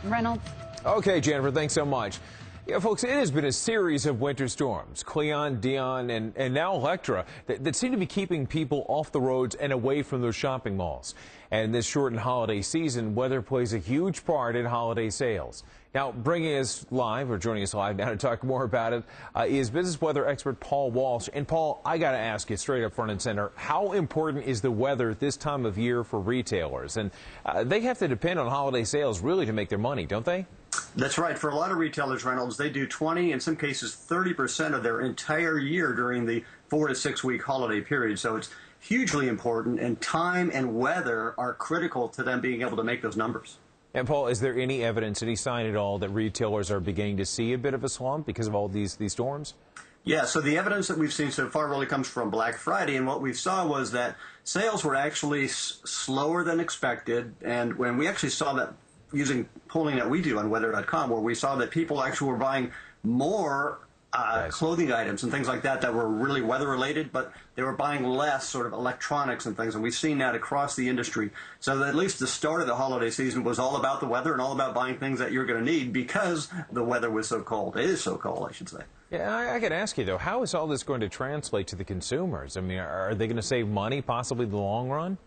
Reynolds. Okay, Jennifer, thanks so much. Yeah, folks, it has been a series of winter storms, Cleon, Dion, and now Electra, that seem to be keeping people off the roads and away from those shopping malls. And this shortened holiday season, weather plays a huge part in holiday sales. Now, joining us live now to talk more about it, is business weather expert Paul Walsh. And Paul, I got to ask you straight up front and center, how important is the weather at this time of year for retailers? And they have to depend on holiday sales really to make their money, don't they? That's right. For a lot of retailers, Reynolds, they do 20, in some cases 30% of their entire year during the 4 to 6 week holiday period. So it's hugely important, and time and weather are critical to them being able to make those numbers. And Paul, is there any evidence, any sign at all that retailers are beginning to see a bit of a slump because of all these storms? Yeah, so the evidence that we've seen so far really comes from Black Friday, and what we saw was that sales were actually slower than expected, and when we actually saw that using polling that we do on weather.com, where we saw that people actually were buying more clothing items and things like that were really weather related, but they were buying less sort of electronics and things, and we've seen that across the industry. So that at least the start of the holiday season was all about the weather and all about buying things that you're going to need because the weather was so cold. It is so cold, I should say. Yeah, I could ask you, though, how is all this going to translate to the consumers? I mean, are they going to save money possibly in the long run?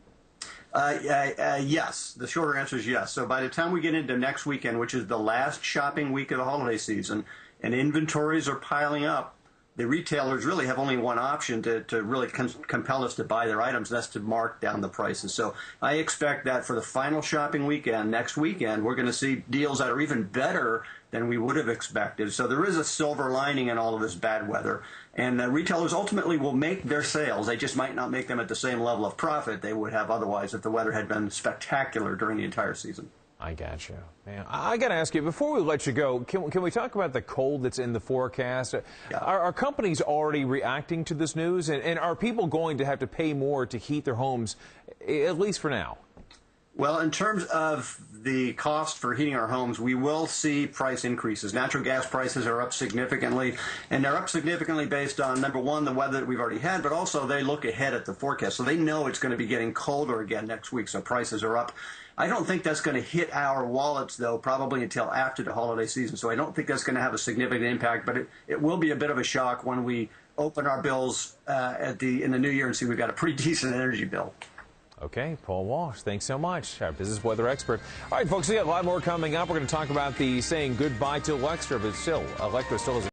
Yes. The shorter answer is yes. So by the time we get into next weekend, which is the last shopping week of the holiday season, and inventories are piling up, the retailers really have only one option to really compel us to buy their items, and that's to mark down the prices. So I expect that for the final shopping weekend, next weekend, we're going to see deals that are even better than we would have expected. So there is a silver lining in all of this bad weather. And retailers ultimately will make their sales. They just might not make them at the same level of profit they would have otherwise if the weather had been spectacular during the entire season. I got you. Man, I got to ask you, before we let you go, can we talk about the cold that's in the forecast? Yeah. Are companies already reacting to this news? And are people going to have to pay more to heat their homes, at least for now? Well, in terms of the cost for heating our homes, we will see price increases. Natural gas prices are up significantly, and they're up significantly based on, number one, the weather that we've already had, but also they look ahead at the forecast. So they know it's going to be getting colder again next week, so prices are up. I don't think that's going to hit our wallets, though, probably until after the holiday season. So I don't think that's going to have a significant impact, but it will be a bit of a shock when we open our bills in the new year and see we've got a pretty decent energy bill. Okay, Paul Walsh, thanks so much, our business weather expert. All right, folks, we got a lot more coming up. We're going to talk about the saying goodbye to Electra, but still, Electra still is